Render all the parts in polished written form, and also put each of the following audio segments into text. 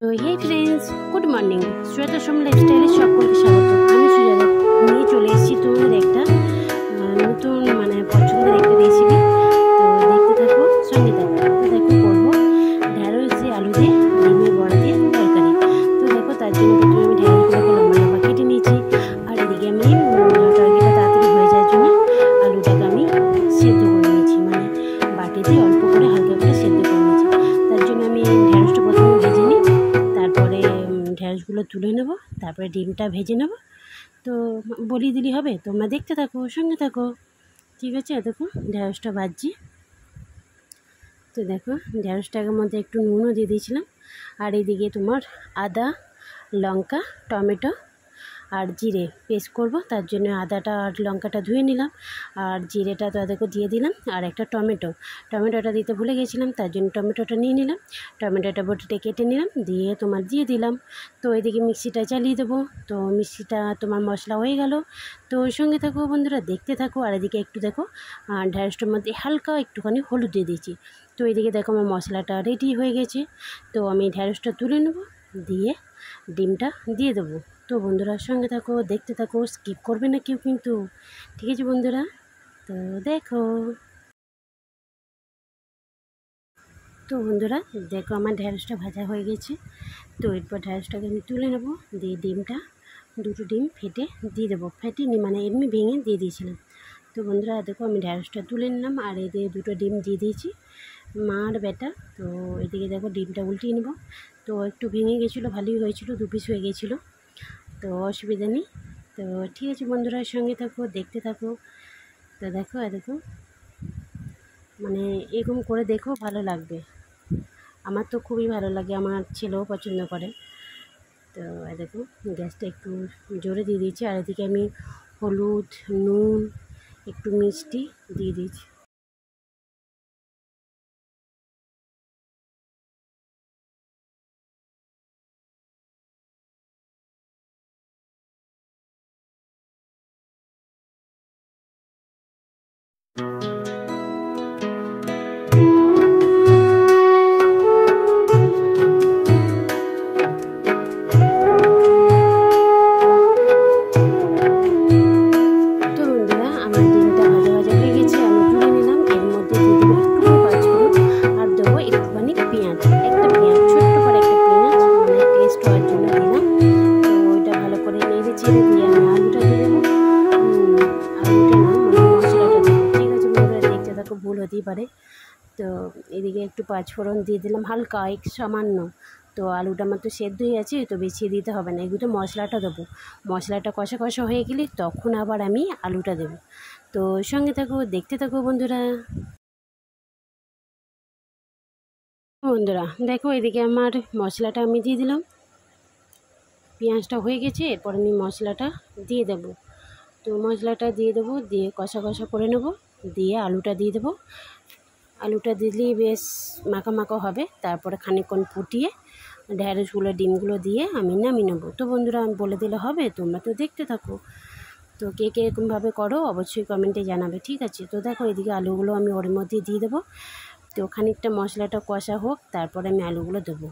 তো hey friends, good morning. Sujata Som লাইফস্টাইলে সকলকে স্বাগত। আমি সুজাতা নিয়ে চলে এসেছি তোমাদের একটা নতুন পছন্দের একটা রেসিপি। তো দেখতে থাকো, সঙ্গে থাকো। তো দেখো করবো ঢ্যাঁড়স দিয়ে আলু দিয়ে ডিমের বড়া দিয়ে তরকারি। তো দেখো তার জন্য প্রথমে আমি ঢ্যাঁড়সগুলোকে লম্বা লম্বা কেটে নিয়েছি। আর এদিকে আমি তরকারিটা তাড়াতাড়ি হয়ে যাওয়ার জন্য আলুটাকে আমি সেদ্ধ করে নিয়েছি, বাটিতে অল্প করে হালকা করে সেদ্ধ করে নিয়েছি। তার জন্য আমি ঢ্যাঁড়সটা প্রথমে ভেজে নিই, তারপরে ঢ্যাঁড়সগুলো তুলে নেব, তারপরে ডিমটা ভেজে নেব। তো বলি দিলি হবে, তোমরা দেখতে থাকো, সঙ্গে থাকো। ঠিক আছে, দেখো ঢ্যাঁড়সটা ভাজছি। তো দেখো ঢ্যাঁড়সটার মধ্যে একটু নুনও দিয়ে দিয়েছিলাম। আর এইদিকে তোমার আদা, লঙ্কা, টমেটো আর জিরে পেস্ট করব। তার জন্য আদাটা আর লঙ্কাটা ধুয়ে নিলাম, আর জিরেটা তো দেখো দিয়ে দিলাম। আর একটা টমেটোটা দিতে ভুলে গেছিলাম, তার জন্য টমেটোটা নিয়ে নিলাম। টমেটোটা বটিতে কেটে নিলাম, দিয়ে দিয়ে দিলাম। তো এদিকে মিক্সিটা চালিয়ে দেবো। তো মিক্সিটা তোমার মশলা হয়ে গেল। তো ওর সঙ্গে থাকো বন্ধুরা, দেখতে থাকো। আর এদিকে একটু দেখো ঢ্যাঁড়সটার মধ্যে হালকা একটুখানি হলুদ দিয়ে দিয়েছি। তো এদিকে দেখো আমার মশলাটা রেডি হয়ে গেছে। তো আমি ঢ্যাঁড়সটা তুলে নেব, দিয়ে ডিমটা দিয়ে দেবো। তো বন্ধুরা সঙ্গে থাকো, দেখতে থাকো, স্কিপ করবে না কেউ কিন্তু। ঠিক আছে বন্ধুরা, তো দেখো। তো বন্ধুরা দেখো আমার ঢ্যাঁড়সটা ভাজা হয়ে গেছে। তো এরপর ঢ্যাঁড়সটাকে আমি তুলে নেব, দিয়ে ডিমটা দুটো ডিম ফেটে দিয়ে দেবো। ফেটিনি এমনি ভেঙে দিয়ে দিয়েছিলাম। তো বন্ধুরা দেখো আমি ঢ্যাঁড়সটা তুলে নিলাম, আর এদিকে দুটো ডিম দিয়ে দিয়েছি, মার বেটা। তো এদিকে দেখো ডিমটা উল্টিয়ে নেব। তো একটু ভেঙে গেছিলো, ভালোই হয়েছিল, 2 পিস হয়ে গেছিলো। তো অসুবিধা নেই। তো ঠিক আছে বন্ধুরা, সঙ্গে থাকো, দেখতে থাকো। তো দেখো দেখো এরকম করে দেখো, ভালো লাগবে। আমার তো খুবই ভালো লাগে, আমার ছেলেও পছন্দ করে। তো দেখো গ্যাসটা একটু জোরে দিয়ে দিয়েছি, আর এদিকে আমি হলুদ, নুন, একটু মিষ্টি দিয়ে দিয়েছি। ভুল হতেই পারে। তো এদিকে একটু পাঁচফোড়ন দিয়ে দিলাম হালকা, এক সামান্য। তো আলুটা আমার তো সেদ্ধ হয়ে আছে, তো বেশি দিতে হবে না। এগুলো মশলাটা দেবো, মশলাটা কষা কষা হয়ে গেলে তখন আবার আমি আলুটা দেবো। তো সঙ্গে থাকো, দেখতে থাকো বন্ধুরা। বন্ধুরা দেখো এদিকে আমার মশলাটা আমি দিয়ে দিলাম, পেঁয়াজটা হয়ে গেছে। এরপর আমি মশলাটা দিয়ে দেব। তো মশলাটা দিয়ে দেবো, দিয়ে কষা কষা করে নেব, দিয়ে আলুটা দিয়ে দেবো। আলুটা দিলেই বেশ মাখা মাখা হবে। তারপরে খানিকক্ষণ ফুটিয়ে ঢ্যাঁড়সগুলো, ডিমগুলো দিয়ে আমি নামিয়ে নেবো। তো বন্ধুরা আমি বলে দিলে হবে, তোমরা তো দেখতে থাকো। তো কে কে এরকমভাবে করো অবশ্যই কমেন্টে জানাবে, ঠিক আছে। তো দেখো এদিকে আলুগুলো আমি ওর মধ্যে দিয়ে দেবো। তো খানিকটা মশলাটা কষা হোক, তারপরে আমি আলুগুলো দেবো।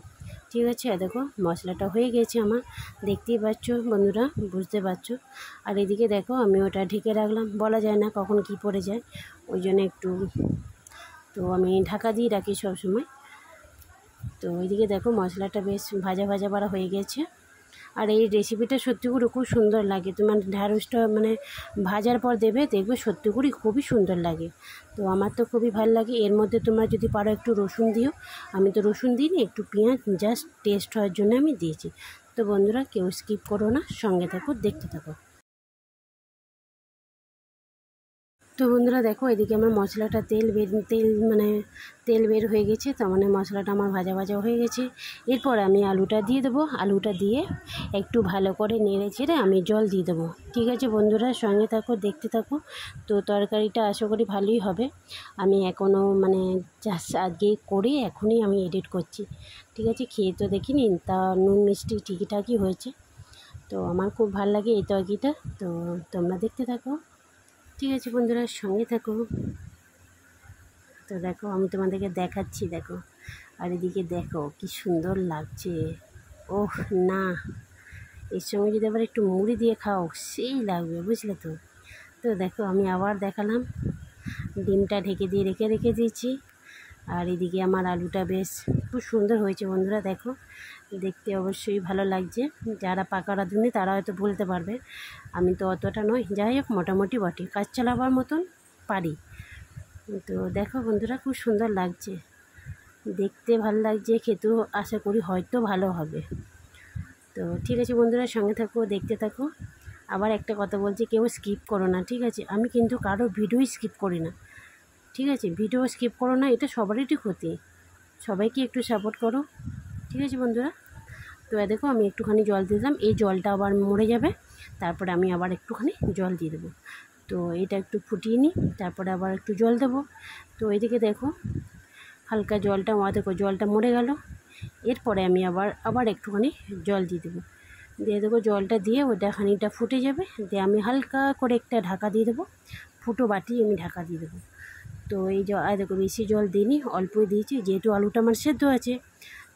ঠিক আছে, দেখো মশলাটা হয়ে গেছে আমার, দেখতেই পাচ্ছ বন্ধুরা, বুঝতে পারছো। আর এদিকে দেখো আমি ওটা ঢেকে রাখলাম, বলা যায় না কখন কি পড়ে যায়, ওই জন্য একটু তো আমি ঢাকা দিয়ে রাখি সব সময়। তো ওইদিকে দেখো মশলাটা বেশ ভাজা ভাজা বাড়া হয়ে গেছে। আর এই রেসিপিটা সত্যি করে খুব সুন্দর লাগে। তোমার ঢ্যাঁড়সটা ভাজার পর দেবে, দেখবে সত্যি করে খুবই সুন্দর লাগে। তো আমার তো খুবই ভালো লাগে। এর মধ্যে তোমরা যদি পারো একটু রসুন দিও, আমি তো রসুন দিইনি, একটু পেঁয়াজ জাস্ট টেস্ট হওয়ার জন্য আমি দিয়েছি। তো বন্ধুরা কেউ স্কিপ করো না, সঙ্গে থাকো, দেখতে থাকো। তো বন্ধুরা দেখো এদিকে আমার মশলাটা তেল বের হয়ে গেছে। তার মশলাটা আমার ভাজা ভাজা হয়ে গেছে। এরপর আমি আলুটা দিয়ে দেবো। আলুটা দিয়ে একটু ভালো করে নেড়ে চেড়ে আমি জল দিয়ে দেবো। ঠিক আছে বন্ধুরা, সঙ্গে থাকো, দেখতে থাকো। তো তরকারিটা আশা করি ভালোই হবে। আমি এখনও জাস্ট আজকে করে এখনই আমি এডিট করছি। ঠিক আছে, খেয়ে তো দেখিনি, তা নুন মিষ্টি ঠিকঠাকই হয়েছে। তো আমার খুব ভালো লাগে এই তরকারিটা। তো তোমরা দেখতে থাকো, ঠিক আছে বন্ধুরা, সঙ্গে থাকো। তো দেখো আমি তোমাদেরকে দেখাচ্ছি, দেখো। আর এদিকে দেখো কি সুন্দর লাগছে। ওহ না, এর সঙ্গে যদি আবার একটু মুড়ি দিয়ে খাও সেই লাগবে, বুঝলে তো। তো দেখো আমি আবার দেখালাম, ডিমটা ঢেকে দিয়ে রেখে দিয়েছি। আর এদিকে আমার আলুটা বেশ খুব সুন্দর হয়েছে বন্ধুরা, দেখো দেখতে অবশ্যই ভালো লাগছে। যারা পাকা রাঁধুনি তারা হয়তো বলতে পারবে, আমি তো অতটা নয়, যাই হোক মোটামুটি বটে, কাজ চালাবার মতন পারি। তো দেখো বন্ধুরা খুব সুন্দর লাগছে, দেখতে ভালো লাগছে, খেতেও আশা করি হয়তো ভালো হবে। তো ঠিক আছে বন্ধুরা, সঙ্গে থাকো, দেখতে থাকো। আবার একটা কথা বলছি, কেউ স্কিপ করো না, ঠিক আছে? আমি কিন্তু কারো ভিডিওই স্কিপ করি না, ঠিক আছে? ভিডিও স্কিপ করো না, এটা সবারই ক্ষতি। সবাইকে একটু সাপোর্ট করো, ঠিক আছে বন্ধুরা? তো দেখো আমি একটুখানি জল দিলাম, এই জলটা আবার মরে যাবে, তারপরে আমি আবার একটুখানি জল দিয়ে দেবো। তো এটা একটু ফুটিয়ে নিই, তারপরে আবার একটু জল দেবো। তো এইদিকে দেখো হালকা জলটা, দেখো জলটা মরে গেল। এরপরে আমি আবার একটুখানি জল দিয়ে দেবো, জলটা দিয়ে ওটা খানিকটা ফুটে যাবে, দিয়ে আমি হালকা করে একটা ঢাকা দিয়ে দেবো, ফুটো বাটি আমি ঢাকা দিয়ে দেবো। তো এই দেখো বেশি জল দিইনি, অল্পই দিয়েছি, যেহেতু আলুটা আমার সেদ্ধ আছে,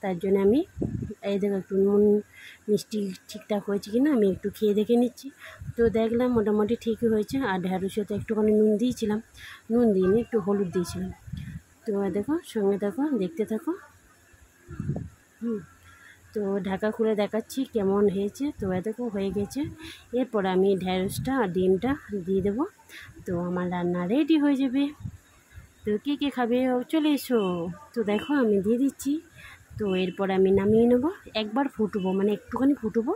তার জন্য আমি এই দেখো একটু নুন মিষ্টি ঠিকঠাক হয়েছে কি না আমি একটু খেয়ে দেখে নিচ্ছি। তো দেখলাম মোটামুটি ঠিকই হয়েছে। আর ঢ্যাঁড়সে তো একটুখানি নুন দিয়েছিলাম, নুন দিইনি, একটু হলুদ দিয়েছিলাম। তো দেখো সঙ্গে থাকো, দেখতে থাকো। তো ঢাকা খুলে দেখাচ্ছি কেমন হয়েছে। তো দেখো হয়ে গেছে। এরপর আমি ঢ্যাঁড়সটা আর ডিমটা দিয়ে দেবো, তো আমার রান্না রেডি হয়ে যাবে। তো কে খাবে চলে এসো। তো দেখো আমি দিয়ে দিচ্ছি। তো এরপর আমি নামিয়ে নেবো, একবার ফুটবো, মানে একটুখানি ফুটবো,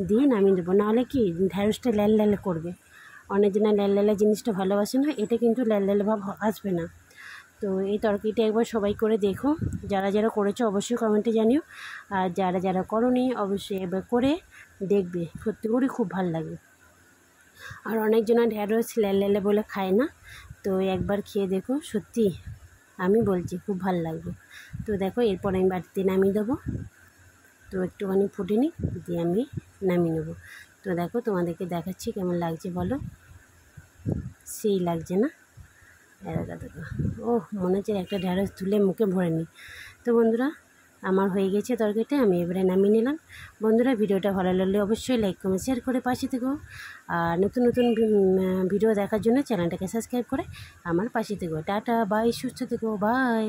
দিয়ে নামিয়ে দেবো। নাহলে কি ঢ্যাঁড়সটা ল্যাল ল্যালে করবে, অনেকজনা ল্যাল ল্যালে জিনিসটা ভালোবাসে না, এটা কিন্তু ল্যাল ল্যালে ভাব আসবে না। তো এই তরকারিটা একবার সবাই করে দেখো, যারা যারা করেছো অবশ্যই কমেন্টে জানিও, আর যারা যারা করোনি অবশ্যই এবার করে দেখবে, সত্যি করে খুব ভালো লাগে। আর অনেকজনা ঢ্যাঁড়স ল্যাল ল্যালে বলে খায় না, তো একবার খেয়ে দেখো, সত্যি আমি বলছি খুব ভালো লাগবে। তো দেখো এরপর আমি বাটিতে নামিয়ে দেবো। তো একটুখানি ফুটে নিই, দিয়ে আমি নামিয়ে নেবো। তো দেখো তোমাদেরকে দেখাচ্ছি কেমন লাগছে বলো, সেই লাগছে না? দেখো, ও মনে হচ্ছে একটা ঢ্যাঁড়স তুলে মুখে ভরে নিই। তো বন্ধুরা আমার হয়ে গেছে তরকারিটা, আমি এবারে নামিয়ে নিলাম। বন্ধুরা ভিডিওটা ভালো লাগলে অবশ্যই লাইক কমেন্ট শেয়ার করে পাশে থেকো, আর নতুন নতুন ভিডিও দেখার জন্য চ্যানেলটাকে সাবস্ক্রাইব করে আমার পাশে থেকো। টাটা বাই, সুস্থ থেকো, বাই।